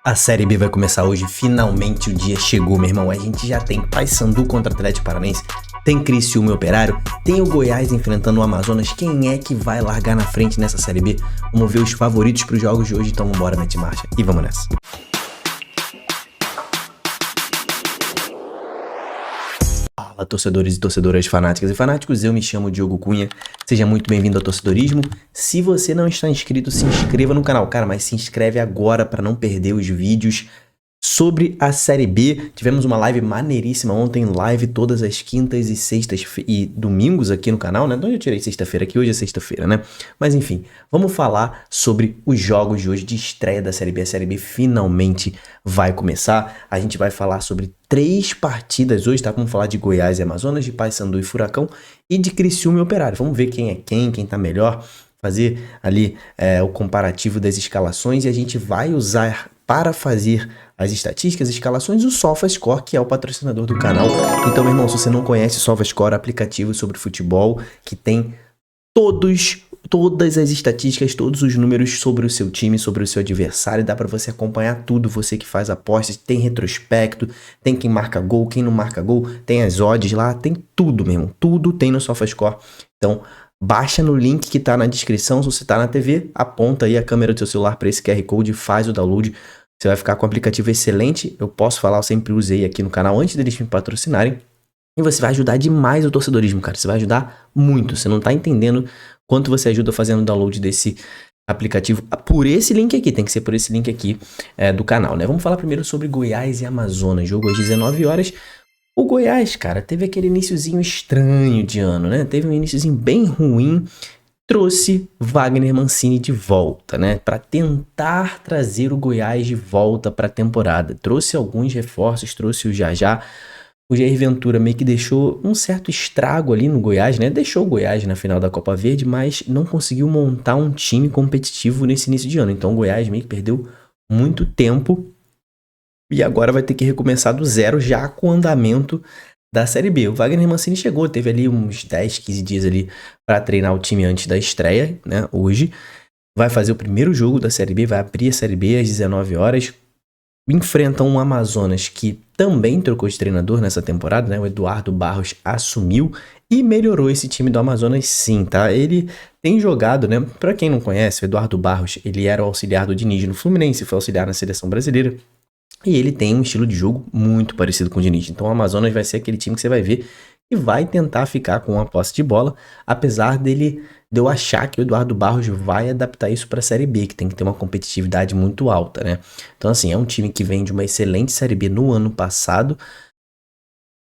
A Série B vai começar hoje, finalmente o dia chegou, meu irmão. A gente já tem Paysandu contra Atlético Paranaense, tem Criciúma e Operário, tem o Goiás enfrentando o Amazonas. Quem é que vai largar na frente nessa Série B? Vamos ver os favoritos para os jogos de hoje, então vambora, mete marcha e vamos nessa. Fala, torcedores e torcedoras fanáticas e fanáticos, eu me chamo Diogo Cunha, seja muito bem-vindo ao Torcedorismo. Se você não está inscrito, se inscreva no canal, cara, mas se inscreve agora para não perder os vídeos sobre a Série B. Tivemos uma live maneiríssima ontem, live todas as quintas e sextas e domingos aqui no canal, né? De onde eu tirei sexta-feira aqui, hoje é sexta-feira, né? Mas enfim, vamos falar sobre os jogos de hoje de estreia da Série B. A Série B finalmente vai começar. A gente vai falar sobre 3 partidas hoje, tá? Vamos falar de Goiás e Amazonas, de Paysandu e Furacão e de Criciúma e Operário. Vamos ver quem é quem tá melhor, fazer ali o comparativo das escalações e a gente vai usar para fazer as estatísticas, escalações, o SofaScore, que é o patrocinador do canal. Então, meu irmão, se você não conhece o SofaScore, aplicativo sobre futebol, que tem todas as estatísticas, todos os números sobre o seu time, sobre o seu adversário, dá para você acompanhar tudo, você que faz apostas, tem retrospecto, tem quem marca gol, quem não marca gol, tem as odds lá, tem tudo, meu irmão, tudo tem no SofaScore. Então, baixa no link que tá na descrição. Se você tá na TV, aponta aí a câmera do seu celular para esse QR Code, faz o download. Você vai ficar com um aplicativo excelente. Eu posso falar, eu sempre usei aqui no canal antes deles me patrocinarem. E você vai ajudar demais o torcedorismo, cara. Você vai ajudar muito. Você não tá entendendo quanto você ajuda fazendo o download desse aplicativo por esse link aqui. Tem que ser por esse link aqui do canal, né? Vamos falar primeiro sobre Goiás e Amazonas. Jogo às 19 horas. O Goiás, cara, teve aquele iniciozinho estranho de ano, né? Teve um iniciozinho bem ruim. Trouxe Wagner Mancini de volta, né? Para tentar trazer o Goiás de volta para a temporada. Trouxe alguns reforços, trouxe o Jajá. O Jair Ventura meio que deixou um certo estrago ali no Goiás, né? Deixou o Goiás na final da Copa Verde, mas não conseguiu montar um time competitivo nesse início de ano. Então o Goiás meio que perdeu muito tempo. E agora vai ter que recomeçar do zero já com o andamento da Série B. O Wagner Mancini chegou, teve ali uns 10, 15 dias ali para treinar o time antes da estreia, né? Hoje vai fazer o primeiro jogo da Série B, vai abrir a Série B às 19 horas. Enfrentam um Amazonas que também trocou de treinador nessa temporada, né? O Eduardo Barros assumiu e melhorou esse time do Amazonas sim, tá? Ele tem jogado, né? Para quem não conhece, o Eduardo Barros, ele era o auxiliar do Diniz no Fluminense, foi auxiliar na seleção brasileira. E ele tem um estilo de jogo muito parecido com o Diniz. Então o Amazonas vai ser aquele time que você vai ver e vai tentar ficar com a posse de bola, apesar de eu achar que o Eduardo Barros vai adaptar isso para a Série B, que tem que ter uma competitividade muito alta, né? Então assim, é um time que vem de uma excelente Série B no ano passado,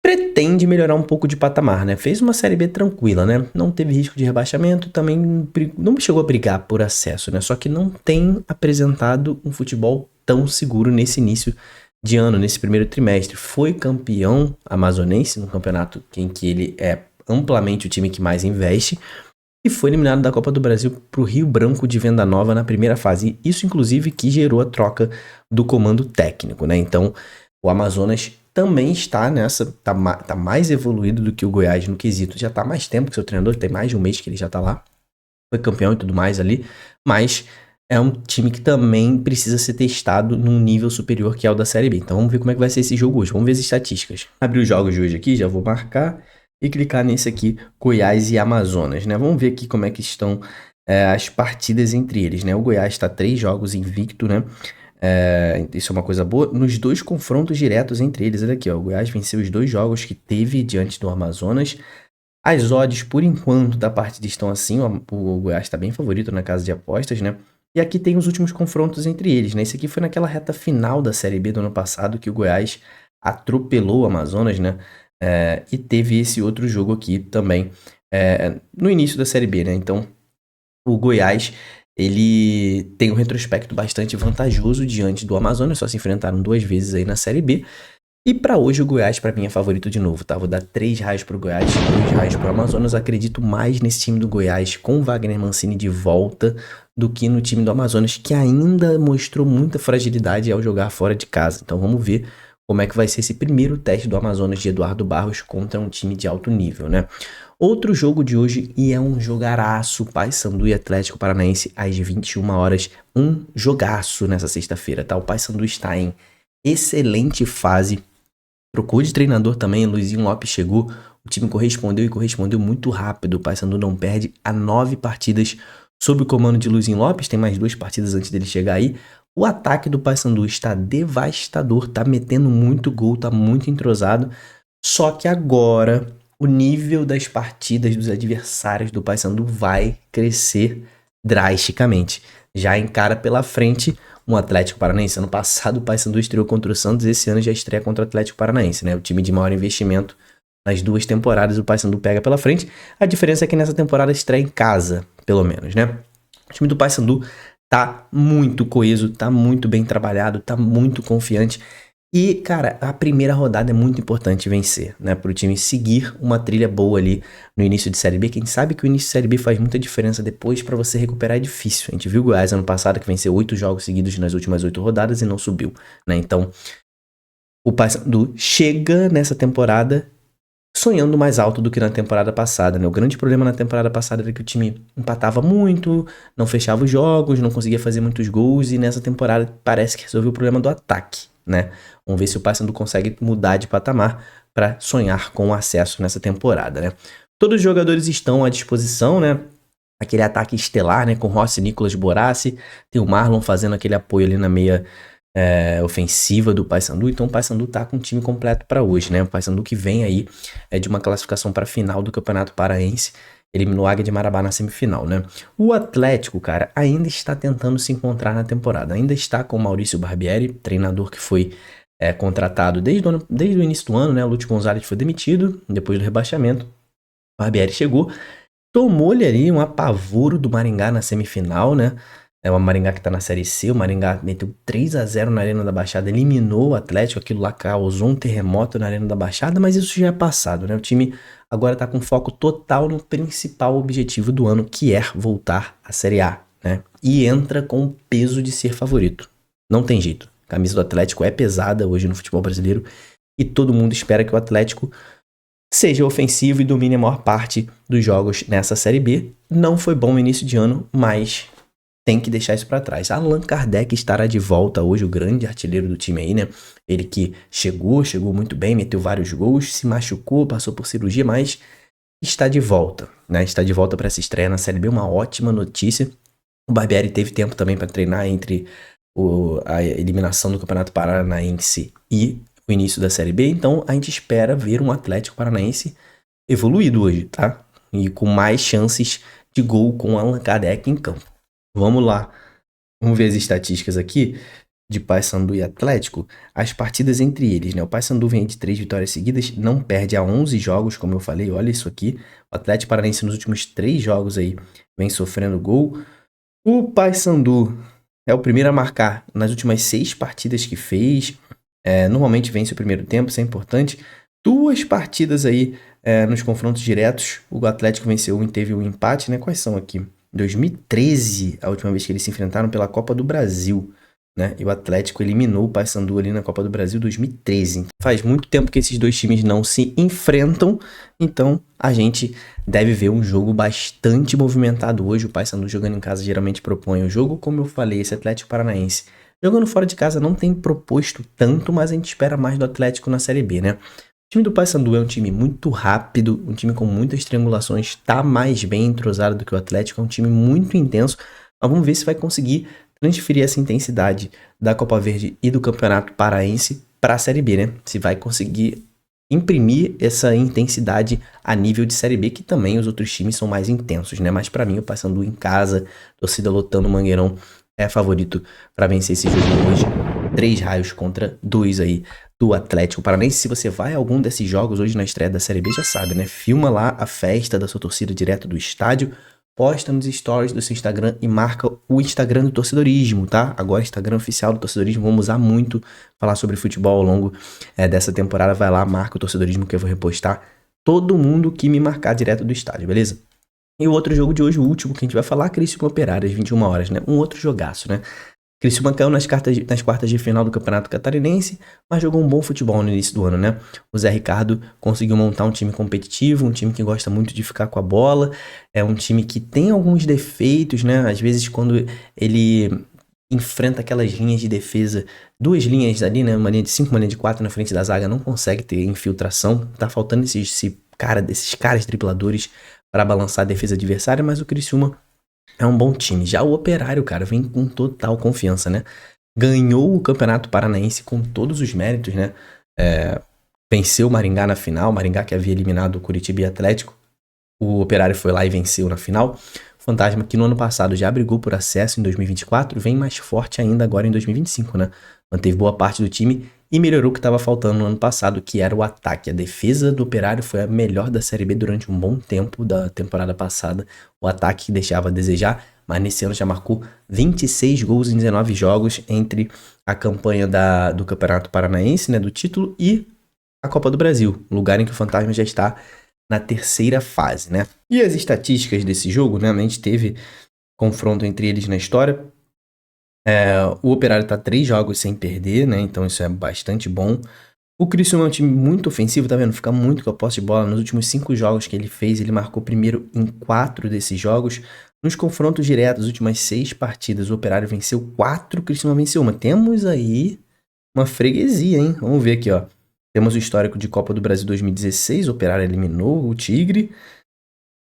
pretende melhorar um pouco de patamar, né? Fez uma Série B tranquila, né? Não teve risco de rebaixamento, também não chegou a brigar por acesso, né? Só que não tem apresentado um futebol tão seguro nesse início de ano, nesse primeiro trimestre. Foi campeão amazonense no campeonato em que ele é amplamente o time que mais investe e foi eliminado da Copa do Brasil para o Rio Branco de Venda Nova na primeira fase. Isso, inclusive, que gerou a troca do comando técnico, né? Então, o Amazonas também está nessa, tá mais evoluído do que o Goiás no quesito. Já tá mais tempo que seu treinador, tem mais de um mês que ele já tá lá. Foi campeão e tudo mais ali, mas é um time que também precisa ser testado num nível superior que é o da Série B. Então vamos ver como é que vai ser esse jogo hoje. Vamos ver as estatísticas. Abrir os jogos de hoje aqui, já vou marcar e clicar nesse aqui, Goiás e Amazonas, né? Vamos ver aqui como é que estão as partidas entre eles, né? O Goiás está 3 jogos invicto, né? Isso é uma coisa boa. Nos 2 confrontos diretos entre eles, olha aqui, ó, o Goiás venceu os 2 jogos que teve diante do Amazonas. As odds, por enquanto, da partida estão assim, o Goiás está bem favorito na casa de apostas, né? E aqui tem os últimos confrontos entre eles, né? Esse aqui foi naquela reta final da Série B do ano passado que o Goiás atropelou o Amazonas, né? E teve esse outro jogo aqui também no início da Série B, né? Então, o Goiás, ele tem um retrospecto bastante vantajoso diante do Amazonas, só se enfrentaram 2 vezes aí na Série B. E para hoje o Goiás, para mim, é favorito de novo, tá? Vou dar 3 reais pro Goiás, 2 reais pro Amazonas. Acredito mais nesse time do Goiás com o Wagner Mancini de volta do que no time do Amazonas, que ainda mostrou muita fragilidade ao jogar fora de casa. Então vamos ver como é que vai ser esse primeiro teste do Amazonas de Eduardo Barros contra um time de alto nível, né? Outro jogo de hoje, e é um jogaraço, Paysandu e Atlético Paranaense às 21 horas, um jogaço nessa sexta-feira, tá? O Paysandu está em excelente fase, trocou de treinador também, Luizinho Lopes chegou, o time correspondeu e correspondeu muito rápido, o Paysandu não perde há 9 partidas sob o comando de Luizinho Lopes, tem mais 2 partidas antes dele chegar aí. O ataque do Paysandu está devastador, tá metendo muito gol, tá muito entrosado, só que agora o nível das partidas dos adversários do Paysandu vai crescer drasticamente. Já encara pela frente um Atlético Paranaense. Ano passado o Paysandu estreou contra o Santos, esse ano já estreia contra o Atlético Paranaense, né? O time de maior investimento nas 2 temporadas o Paysandu pega pela frente. A diferença é que nessa temporada estreia em casa, pelo menos, né? O time do Paysandu tá muito coeso, tá muito bem trabalhado, tá muito confiante. E, cara, a primeira rodada é muito importante vencer, né? Para o time seguir uma trilha boa ali no início de Série B. Quem sabe que o início de Série B faz muita diferença depois, para você recuperar é difícil. A gente viu o Goiás ano passado que venceu 8 jogos seguidos nas últimas 8 rodadas e não subiu, né? Então, o Paysandu chega nessa temporada sonhando mais alto do que na temporada passada, né? O grande problema na temporada passada era que o time empatava muito, não fechava os jogos, não conseguia fazer muitos gols, e nessa temporada parece que resolveu o problema do ataque, né? Vamos ver se o Paysandu consegue mudar de patamar para sonhar com o acesso nessa temporada, né? Todos os jogadores estão à disposição, né? Aquele ataque estelar, né? Com Rossi, Nicolas, Borassi, tem o Marlon fazendo aquele apoio ali na meia ofensiva do Paysandu. Então o Paysandu tá com o time completo para hoje, né? O Paysandu que vem aí de uma classificação para a final do Campeonato Paraense, eliminou a Águia de Marabá na semifinal, né? O Atlético, cara, ainda está tentando se encontrar na temporada. Ainda está com o Maurício Barbieri, treinador que foi contratado desde o início do ano, né? O Lúcio Gonzalez foi demitido depois do rebaixamento. O Barbieri chegou, tomou-lhe ali um apavoro do Maringá na semifinal, né? É o Maringá que tá na Série C, o Maringá meteu 3-0 na Arena da Baixada, eliminou o Atlético, aquilo lá causou um terremoto na Arena da Baixada, mas isso já é passado, né? O time agora tá com foco total no principal objetivo do ano, que é voltar à Série A, né? E entra com o peso de ser favorito. Não tem jeito. A camisa do Atlético é pesada hoje no futebol brasileiro e todo mundo espera que o Atlético seja ofensivo e domine a maior parte dos jogos nessa Série B. Não foi bom no início de ano, mas tem que deixar isso pra trás. Allan Kardec estará de volta hoje, o grande artilheiro do time aí, né? Ele que chegou muito bem, meteu vários gols, se machucou, passou por cirurgia, mas está de volta, né? Está de volta para essa estreia na Série B, uma ótima notícia. O Barbieri teve tempo também para treinar entre a eliminação do Campeonato Paranaense e o início da Série B, então a gente espera ver um Atlético Paranaense evoluído hoje, tá? E com mais chances de gol com Allan Kardec em campo. Vamos lá, vamos ver as estatísticas aqui de Paysandu e Atlético, as partidas entre eles, né? O Paysandu vem de 3 vitórias seguidas, não perde há 11 jogos, como eu falei, olha isso aqui. O Atlético Paranaense nos últimos 3 jogos aí vem sofrendo gol. O Paysandu é o primeiro a marcar nas últimas 6 partidas que fez, normalmente vence o primeiro tempo, isso é importante. 2 partidas aí nos confrontos diretos, o Atlético venceu e teve um empate, né? Quais são aqui? 2013, a última vez que eles se enfrentaram pela Copa do Brasil, né? E o Atlético eliminou o Paysandu ali na Copa do Brasil 2013. Então, faz muito tempo que esses dois times não se enfrentam, então a gente deve ver um jogo bastante movimentado hoje. O Paysandu jogando em casa geralmente propõe o jogo, como eu falei, esse Atlético Paranaense jogando fora de casa não tem proposto tanto, mas a gente espera mais do Atlético na Série B, né? O time do Paysandu é um time muito rápido, um time com muitas triangulações, tá mais bem entrosado do que o Atlético, é um time muito intenso, mas vamos ver se vai conseguir transferir essa intensidade da Copa Verde e do Campeonato Paraense para a Série B, né? Se vai conseguir imprimir essa intensidade a nível de Série B, que também os outros times são mais intensos, né? Mas para mim o Paysandu em casa, torcida lotando o Mangueirão, é favorito para vencer esse jogo hoje. 3 raios contra 2 aí do Atlético Paranaense. Se você vai a algum desses jogos hoje na estreia da Série B, já sabe, né? Filma lá a festa da sua torcida direto do estádio, posta nos stories do seu Instagram e marca o Instagram do Torcedorismo, tá? Agora Instagram oficial do Torcedorismo, vamos usar muito falar sobre futebol ao longo dessa temporada. Vai lá, marca o Torcedorismo que eu vou repostar todo mundo que me marcar direto do estádio, beleza? E o outro jogo de hoje, o último que a gente vai falar, Criciúma Operário, às 21 horas, né? Um outro jogaço, né? Criciúma caiu nas quartas de final do Campeonato Catarinense, mas jogou um bom futebol no início do ano, né? O Zé Ricardo conseguiu montar um time competitivo, um time que gosta muito de ficar com a bola, é um time que tem alguns defeitos, né? Às vezes quando ele enfrenta aquelas linhas de defesa, duas linhas ali, né? Uma linha de 5, uma linha de 4 na frente da zaga, não consegue ter infiltração, tá faltando desses caras dribladores para balançar a defesa adversária, mas o Criciúma é um bom time. Já o Operário, cara, vem com total confiança, né? Ganhou o Campeonato Paranaense com todos os méritos, né? Venceu o Maringá na final, o Maringá que havia eliminado o Curitiba e Atlético. O Operário foi lá e venceu na final. O Fantasma, que no ano passado já brigou por acesso em 2024, vem mais forte ainda agora em 2025, né? Manteve boa parte do time e melhorou o que estava faltando no ano passado, que era o ataque. A defesa do Operário foi a melhor da Série B durante um bom tempo da temporada passada. O ataque deixava a desejar, mas nesse ano já marcou 26 gols em 19 jogos entre a campanha do Campeonato Paranaense, né, do título, e a Copa do Brasil, lugar em que o Fantasma já está na terceira fase, né? E as estatísticas desse jogo, né? A gente teve confronto entre eles na história. O Operário tá 3 jogos sem perder, né? Então isso é bastante bom. O Criciúma é um time muito ofensivo, tá vendo? Fica muito com a posse de bola. Nos últimos 5 jogos que ele fez, ele marcou primeiro em 4 desses jogos. Nos confrontos diretos, as últimas 6 partidas, o Operário venceu 4, o Criciúma venceu 1. Temos aí uma freguesia, hein? Vamos ver aqui, ó. Temos o histórico de Copa do Brasil 2016, o Operário eliminou o Tigre.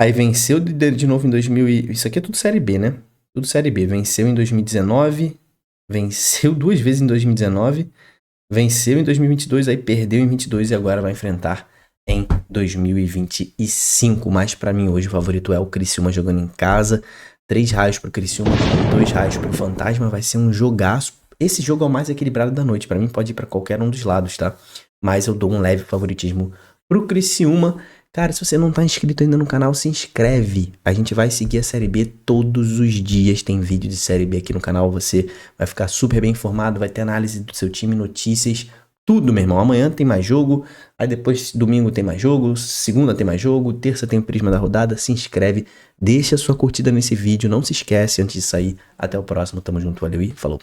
Aí venceu de novo em 2000 Isso aqui é tudo Série B, né? Tudo Série B. Venceu em 2019, venceu 2 vezes em 2019, venceu em 2022, aí perdeu em 22 e agora vai enfrentar em 2025. Mas pra mim hoje o favorito é o Criciúma jogando em casa. 3 raios pro Criciúma, 2 raios pro Fantasma. Vai ser um jogaço. Esse jogo é o mais equilibrado da noite. Pra mim pode ir pra qualquer um dos lados, tá? Mas eu dou um leve favoritismo pro Criciúma. Cara, se você não tá inscrito ainda no canal, se inscreve. A gente vai seguir a Série B todos os dias. Tem vídeo de Série B aqui no canal. Você vai ficar super bem informado. Vai ter análise do seu time, notícias, tudo, meu irmão. Amanhã tem mais jogo. Aí depois, domingo tem mais jogo. Segunda tem mais jogo. Terça tem o Prisma da Rodada. Se inscreve. Deixa a sua curtida nesse vídeo. Não se esquece antes de sair. Até o próximo. Tamo junto. Valeu e falou.